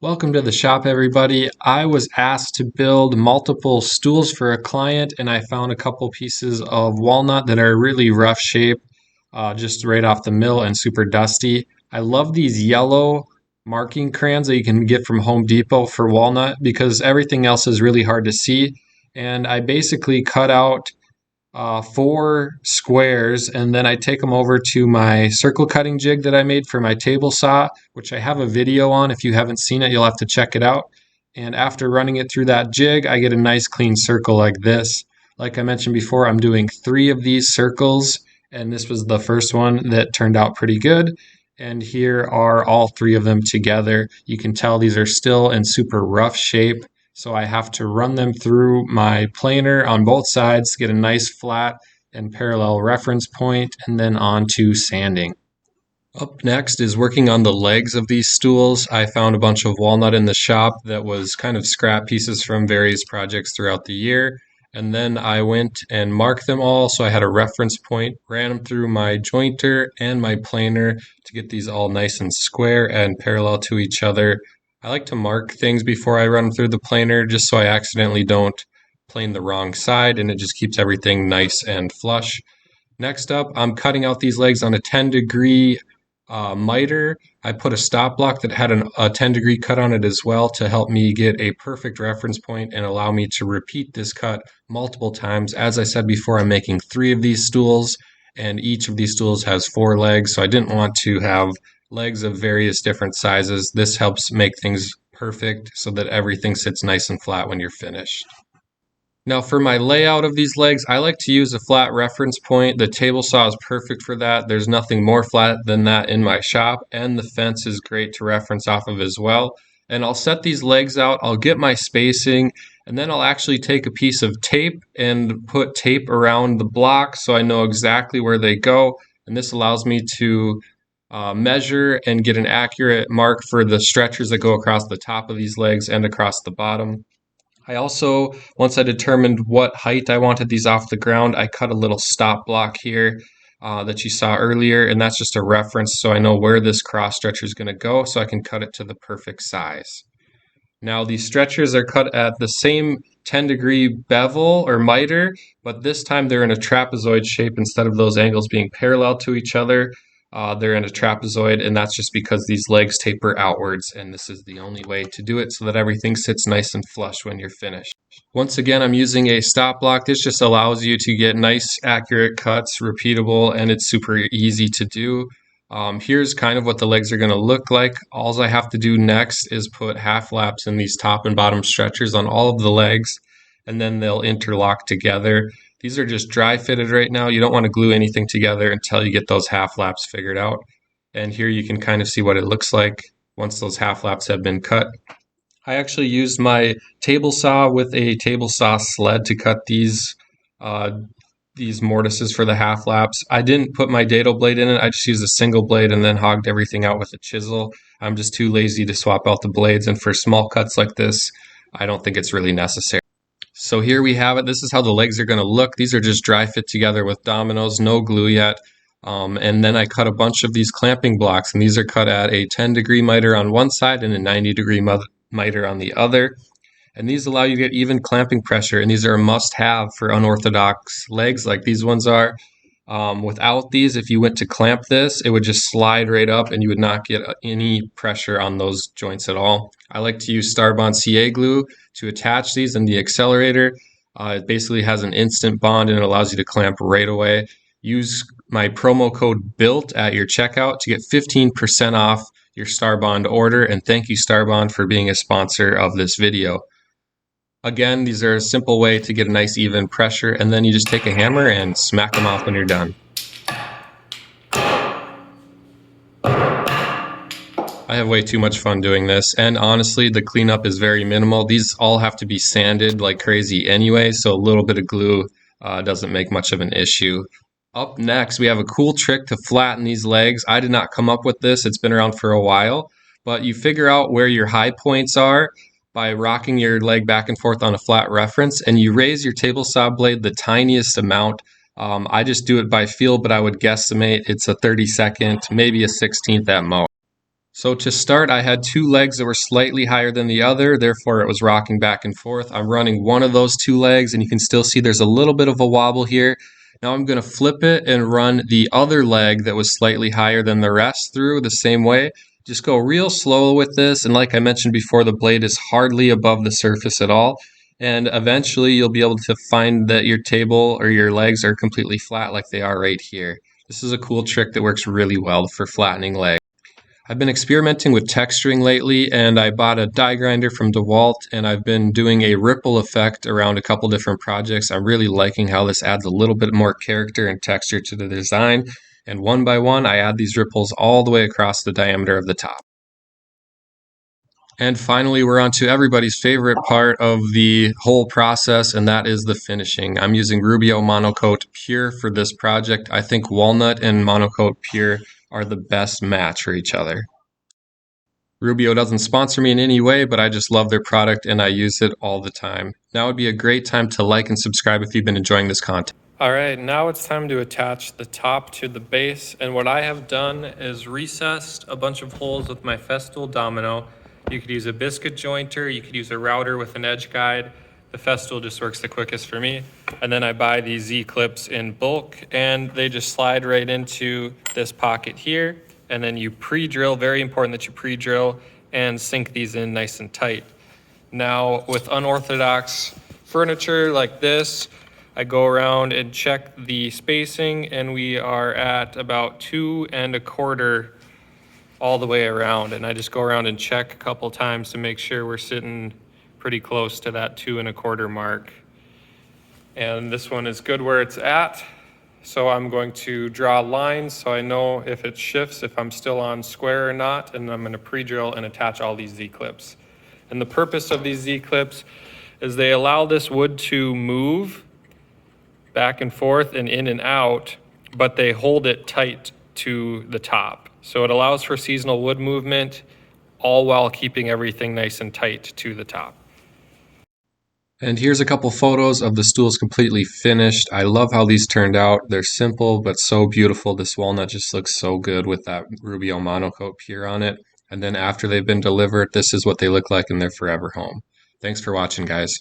Welcome to the shop, everybody. I was asked to build multiple stools for a client, and I found a couple pieces of walnut that are really rough shape, just right off the mill and super dusty. I love these yellow marking crayons that you can get from Home Depot for walnut because everything else is really hard to see. And I basically cut out four squares, and then I take them over to my circle cutting jig that I made for my table saw, which I have a video on. If you haven't seen it, you'll have to check it out. And after running it through that jig, I get a nice clean circle like this. Like I mentioned before, I'm doing 3 of these circles, and this was the first one that turned out pretty good. And here are all 3 of them together. You can tell these are still in super rough shape. So I have to run them through my planer on both sides to get a nice flat and parallel reference point, and then on to sanding. Up next is working on the legs of these stools. I found a bunch of walnut in the shop that was kind of scrap pieces from various projects throughout the year. And then I went and marked them all so I had a reference point, ran them through my jointer and my planer to get these all nice and square and parallel to each other. I like to mark things before I run them through the planer just so I accidentally don't plane the wrong side, and it just keeps everything nice and flush. Next up, I'm cutting out these legs on a 10-degree miter. I put a stop block that had a 10-degree cut on it as well to help me get a perfect reference point and allow me to repeat this cut multiple times. As I said before, I'm making 3 of these stools, and each of these stools has 4 legs, so I didn't want to have legs of various different sizes. This helps make things perfect so that everything sits nice and flat when you're finished. Now for my layout of these legs, I like to use a flat reference point. The table saw is perfect for that. There's nothing more flat than that in my shop, and the fence is great to reference off of as well. And I'll set these legs out, I'll get my spacing, and then I'll actually take a piece of tape and put tape around the block so I know exactly where they go. And this allows me to measure and get an accurate mark for the stretchers that go across the top of these legs and across the bottom. I also, once I determined what height I wanted these off the ground, I cut a little stop block here that you saw earlier, and that's just a reference so I know where this cross stretcher is going to go so I can cut it to the perfect size. Now these stretchers are cut at the same 10-degree bevel or miter, but this time they're in a trapezoid shape instead of those angles being parallel to each other. They're in a trapezoid, and that's just because these legs taper outwards, and this is the only way to do it so that everything sits nice and flush when you're finished. Once again, I'm using a stop block. This just allows you to get nice, accurate cuts, repeatable, and it's super easy to do. Here's kind of what the legs are going to look like. All I have to do next is put half laps in these top and bottom stretchers on all of the legs, and then they'll interlock together. These are just dry fitted right now. You don't want to glue anything together until you get those half laps figured out. And here you can kind of see what it looks like once those half laps have been cut. I actually used my table saw with a table saw sled to cut these mortises for the half laps. I didn't put my dado blade in it. I just used a single blade and then hogged everything out with a chisel. I'm just too lazy to swap out the blades, and for small cuts like this, I don't think it's really necessary. So here we have it. This is how the legs are going to look. These are just dry fit together with dominoes, no glue yet. And then I cut a bunch of these clamping blocks, and these are cut at a 10-degree miter on one side and a 90-degree miter on the other. And these allow you to get even clamping pressure, and these are a must-have for unorthodox legs like these ones are. Without these, if you went to clamp this, it would just slide right up and you would not get any pressure on those joints at all. I like to use Starbond CA glue to attach these in the accelerator. It basically has an instant bond and it allows you to clamp right away. Use my promo code BUILT at your checkout to get 15% off your Starbond order, and thank you Starbond for being a sponsor of this video. Again, these are a simple way to get a nice even pressure, and then you just take a hammer and smack them off when you're done. I have way too much fun doing this, and honestly, the cleanup is very minimal. These all have to be sanded like crazy anyway, so a little bit of glue doesn't make much of an issue. Up next, we have a cool trick to flatten these legs. I did not come up with this. It's been around for a while, but you figure out where your high points are by rocking your leg back and forth on a flat reference, and you raise your table saw blade the tiniest amount. I just do it by feel, but I would guesstimate it's a 32nd, maybe a 16th at most. So to start, I had two legs that were slightly higher than the other, therefore it was rocking back and forth. I'm running one of those two legs, and you can still see there's a little bit of a wobble here. Now I'm going to flip it and run the other leg that was slightly higher than the rest through the same way. Just go real slow with this, and like I mentioned before, the blade is hardly above the surface at all. And eventually you'll be able to find that your table or your legs are completely flat like they are right here. This is a cool trick that works really well for flattening legs. I've been experimenting with texturing lately, and I bought a die grinder from DeWalt, and I've been doing a ripple effect around a couple different projects. I'm really liking how this adds a little bit more character and texture to the design, and one by one I add these ripples all the way across the diameter of the top. And finally, we're on to everybody's favorite part of the whole process, and that is the finishing. I'm using Rubio Monocoat Pure for this project. I think Walnut and Monocoat Pure are the best match for each other. Rubio doesn't sponsor me in any way, but I just love their product and I use it all the time. Now would be a great time to like and subscribe if you've been enjoying this content. All right, now it's time to attach the top to the base, and what I have done is recessed a bunch of holes with my Festool domino. You could use a biscuit jointer, you could use a router with an edge guide. The Festool just works the quickest for me. And then I buy these Z-clips in bulk, and they just slide right into this pocket here. And then you pre-drill, very important that you pre-drill and sink these in nice and tight. Now, with unorthodox furniture like this, I go around and check the spacing, and we are at about 2 1/4 all the way around. And I just go around and check a couple times to make sure we're sitting pretty close to that 2 1/4 mark. And this one is good where it's at. So I'm going to draw lines so I know if it shifts, if I'm still on square or not, and I'm going to pre-drill and attach all these Z-clips. And the purpose of these Z-clips is they allow this wood to move back and forth and in and out, but they hold it tight to the top. So it allows for seasonal wood movement, all while keeping everything nice and tight to the top. And here's a couple photos of the stools completely finished. I love how these turned out. They're simple but so beautiful. This walnut just looks so good with that Rubio Monocoat Pure on it. And then after they've been delivered, this is what they look like in their forever home. Thanks for watching, guys.